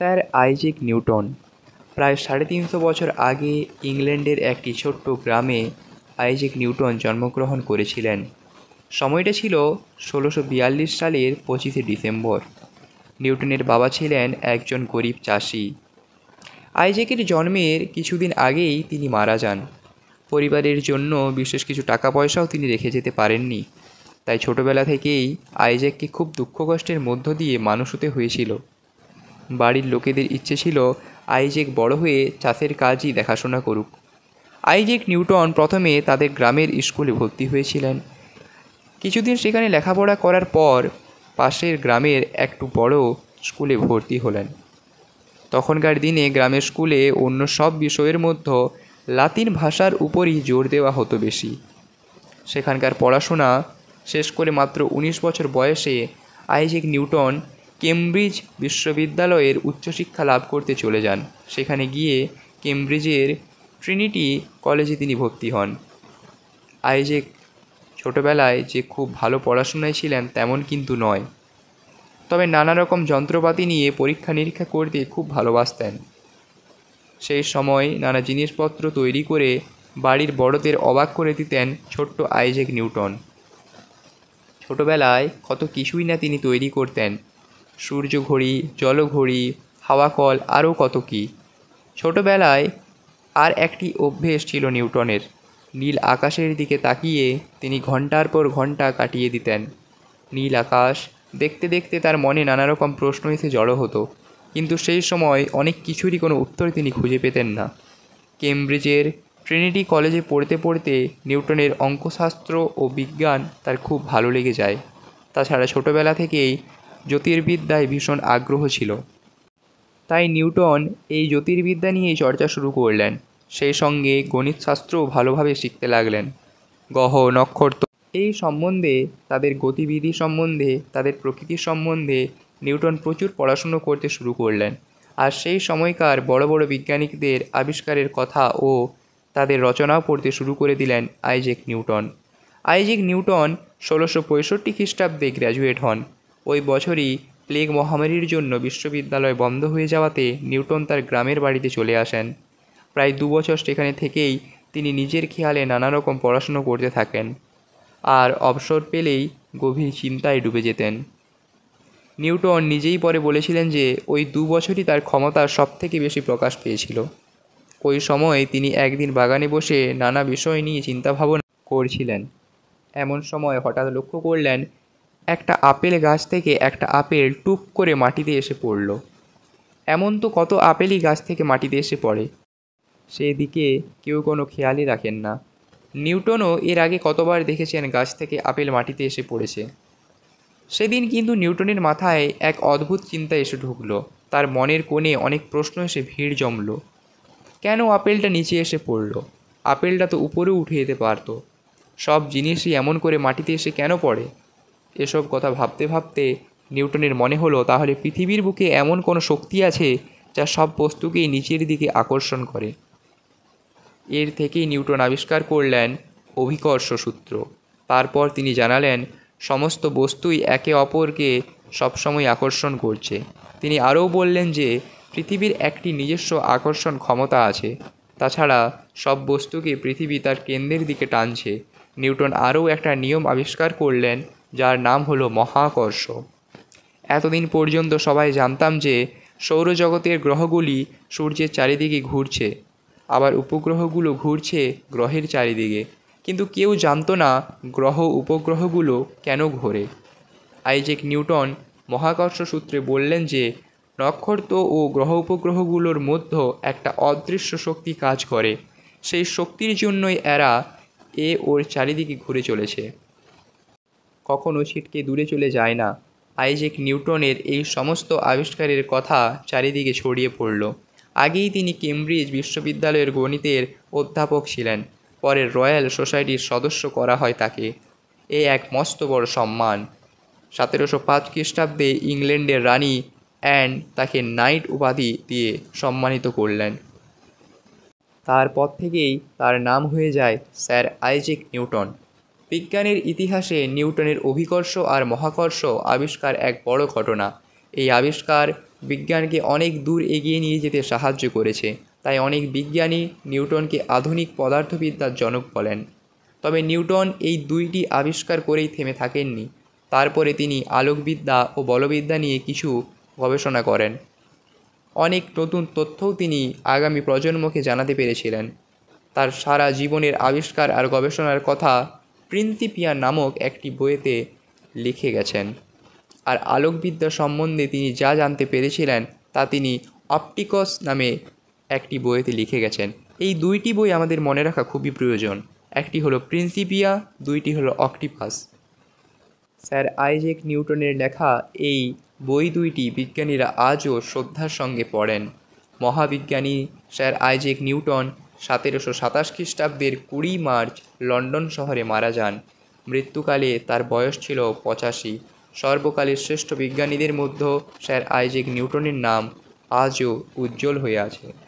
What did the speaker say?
Sir Isaac Newton প্রায় 350 বছর আগে ইংল্যান্ডের একটি ছোট্ট গ্রামে আইজ্যাক নিউটন জন্মগ্রহণ করেছিলেন। সময়টা ছিল 1642 সালের 25শে ডিসেম্বর। নিউটনের বাবা ছিলেন একজন গরিব চাষি। আইজ্যাকের জন্মের কিছুদিন আগেই তিনি মারা যান। পরিবারের জন্য বিশেষ কিছু টাকা পয়সাও তিনি রেখে যেতে পারেননি। তাই ছোটবেলা থেকেই আইজ্যাককে খুব দুঃখ কষ্টের মধ্য দিয়ে মানুষ হতে হয়েছিল। বাড়ির লোকেদের ইচ্ছে ছিল আইজ্যাক বড় হয়ে চাষের কাজই দেখাশোনা করুক। আইজ্যাক নিউটন প্রথমে তাদের গ্রামের স্কুলে ভর্তি হয়েছিলেন। কিছুদিন সেখানে লেখাপড়া করার পর পাশের গ্রামের একটু বড় স্কুলে ভর্তি হলেন। তখনকার দিনে গ্রামের স্কুলে অন্য সব বিষয়ের মধ্যে লাতিন ভাষার উপরই জোর দেওয়া হতো বেশি। সেখানকার পড়াশোনা শেষ করে মাত্র 19 বছর বয়সে আইজ্যাক নিউটন কেমব্রিজ বিশ্ববিদ্যালয়ের উচ্চশিক্ষা লাভ করতে চলে যান। সেখানে গিয়ে কেমব্রিজের ট্রিনিটি কলেজে তিনি ভর্তি হন। আইজ্যাক ছোটবেলায় যে খুব ভালো পড়াশোনায় ছিলেন তেমন কিন্তু নয়, তবে নানা রকম যন্ত্রপাতি নিয়ে পরীক্ষা নিরীক্ষা করতে খুব ভালোবাসতেন। সেই সময় নানা জিনিসপত্র তৈরি করে বাড়ির বড়দের অবাক করে দিতেন ছোট্ট আইজ্যাক নিউটন। ছোটবেলায় কত কিছুই না তিনি তৈরি করতেন, সূর্যঘড়ি, জলঘড়ি, হাওয়া কল, আরও কত কী। ছোটবেলায় আর একটি অভ্যেস ছিল নিউটনের, নীল আকাশের দিকে তাকিয়ে তিনি ঘন্টার পর ঘন্টা কাটিয়ে দিতেন। নীল আকাশ দেখতে দেখতে তার মনে নানা রকম প্রশ্ন এসে জড়ো হতো, কিন্তু সেই সময় অনেক কিছুরই কোনো উত্তর তিনি খুঁজে পেতেন না। কেমব্রিজের ট্রিনিটি কলেজে পড়তে পড়তে নিউটনের অঙ্কশাস্ত্র ও বিজ্ঞান তার খুব ভালো লেগে যায়। তাছাড়া ছোটোবেলা থেকেই জ্যোতির্বিদ্যায় ভীষণ আগ্রহ ছিল, তাই নিউটন এই জ্যোতির্বিদ্যা নিয়েই চর্চা শুরু করলেন। সেই সঙ্গে গণিতশাস্ত্রও ভালোভাবে শিখতে লাগলেন। গ্রহ, নক্ষত্র এই সম্বন্ধে, তাদের গতিবিধি সম্বন্ধে, তাদের প্রকৃতি সম্বন্ধে নিউটন প্রচুর পড়াশুনো করতে শুরু করলেন। আর সেই সময়কার বড় বড় বিজ্ঞানীদের আবিষ্কারের কথা ও তাদের রচনাও পড়তে শুরু করে দিলেন আইজ্যাক নিউটন। আইজ্যাক নিউটন 1665 খ্রিস্টাব্দে গ্র্যাজুয়েট হন। ওই বছরই প্লেগ মহামারীর জন্য বিশ্ববিদ্যালয় বন্ধ হয়ে যাওয়াতে নিউটন তার গ্রামের বাড়িতে চলে আসেন। প্রায় 2 বছর সেখানে থেকেই তিনি নিজের খেয়ালে নানা রকম পড়াশুনো করতে থাকেন, আর অবসর পেলেই গভীর চিন্তায় ডুবে যেতেন। নিউটন নিজেই পরে বলেছিলেন যে ওই 2 বছরই তার ক্ষমতার সবথেকে বেশি প্রকাশ পেয়েছিল। ওই সময় তিনি একদিন বাগানে বসে নানা বিষয় নিয়ে চিন্তাভাবনা করছিলেন। এমন সময় হঠাৎ লক্ষ্য করলেন একটা আপেল গাছ থেকে একটা আপেল টুপ করে মাটিতে এসে পড়ল। এমন তো কত আপেলই গাছ থেকে মাটিতে এসে পড়ে, সেদিকে কেউ কোনো খেয়ালই রাখেন না। নিউটনও এর আগে কতবার দেখেছেন গাছ থেকে আপেল মাটিতে এসে পড়েছে। সেদিন কিন্তু নিউটনের মাথায় এক অদ্ভুত চিন্তা এসে ঢুকলো। তার মনের কোণে অনেক প্রশ্ন এসে ভিড় জমল। কেন আপেলটা নিচে এসে পড়ল? আপেলটা তো উপরেও উঠে যেতে পারতো। সব জিনিসই এমন করে মাটিতে এসে কেন পড়ে? এসব কথা ভাবতে ভাবতে নিউটনের মনে হলো তাহলে পৃথিবীর বুকে এমন কোনো শক্তি আছে যা সব বস্তুকেই নিচের দিকে আকর্ষণ করে। এর থেকেই নিউটন আবিষ্কার করলেন অভিকর্ষ সূত্র। তারপর তিনি জানালেন সমস্ত বস্তুই একে অপরকে সবসময় আকর্ষণ করছে। তিনি আরও বললেন যে পৃথিবীর একটি নিজস্ব আকর্ষণ ক্ষমতা আছে, তাছাড়া সব বস্তুকে পৃথিবী তার কেন্দ্রের দিকে টানছে। নিউটন আরও একটা নিয়ম আবিষ্কার করলেন যার নাম হলো মহাকর্ষ। এতদিন পর্যন্ত সবাই জানতাম যে সৌরজগতের গ্রহগুলি সূর্যের চারিদিকে ঘুরছে, আবার উপগ্রহগুলো ঘুরছে গ্রহের চারিদিকে, কিন্তু কেউ জানতো না গ্রহ উপগ্রহগুলো কেন ঘোরে। আইজ্যাক নিউটন মহাকর্ষ সূত্রে বললেন যে নক্ষত্র ও গ্রহ উপগ্রহগুলোর মধ্যে একটা অদৃশ্য শক্তি কাজ করে। সেই শক্তির জন্যই এরা ওর চারিদিকে ঘুরে চলেছে, কখনো ছিটকে দূরে চলে যায় না। আইজ্যাক নিউটনের এই সমস্ত আবিষ্কারের কথা চারিদিকে ছড়িয়ে পড়ল। আগেই তিনি কেমব্রিজ বিশ্ববিদ্যালয়ের গণিতের অধ্যাপক ছিলেন, পরে রয়্যাল সোসাইটির সদস্য করা হয় তাকে। এ এক মস্ত বড় সম্মান। 1705 খ্রিস্টাব্দে ইংল্যান্ডের রানী অ্যান তাকে নাইট উপাধি দিয়ে সম্মানিত করলেন। তারপর থেকেই তার নাম হয়ে যায় স্যার আইজ্যাক নিউটন। বিজ্ঞানের ইতিহাসে নিউটনের অভিকর্ষ আর মহাকর্ষ আবিষ্কার এক বড় ঘটনা। এই আবিষ্কার বিজ্ঞানকে অনেক দূর এগিয়ে নিয়ে যেতে সাহায্য করেছে। তাই অনেক বিজ্ঞানী নিউটনকে আধুনিক পদার্থবিদ্যার জনক বলেন। তবে নিউটন এই দুইটি আবিষ্কার করেই থেমে থাকেননি। তারপরে তিনি আলোকবিদ্যা ও বলবিদ্যা নিয়ে কিছু গবেষণা করেন। অনেক নতুন তথ্যও তিনি আগামী প্রজন্মকে জানাতে পেরেছিলেন। তার সারা জীবনের আবিষ্কার আর গবেষণার কথা প্রিন্সিপিয়া নামক একটি বইতে লিখে গেছেন। আর আলোকবিদ্যা সম্বন্ধে তিনি যা জানতে পেরেছিলেন তা তিনি অপটিকস নামে একটি বইতে লিখে গেছেন। এই দুইটি বই আমাদের মনে রাখা খুবই প্রয়োজন। একটি হলো প্রিন্সিপিয়া, দুইটি হলো অক্টিপাস। স্যার আইজ্যাক নিউটনের লেখা এই বই দুইটি বিজ্ঞানীরা আজও শ্রদ্ধার সঙ্গে পড়েন। মহাবিজ্ঞানী স্যার আইজ্যাক নিউটন 1727 খ্রিস্টাব্দের 20 মার্চ লন্ডন শহরে মারা যান। মৃত্যুকালে তার বয়স ছিল 85। সর্বকালের শ্রেষ্ঠ বিজ্ঞানীদের মধ্যে স্যার আইজ্যাক নিউটনের নাম আজও উজ্জ্বল হয়ে আছে।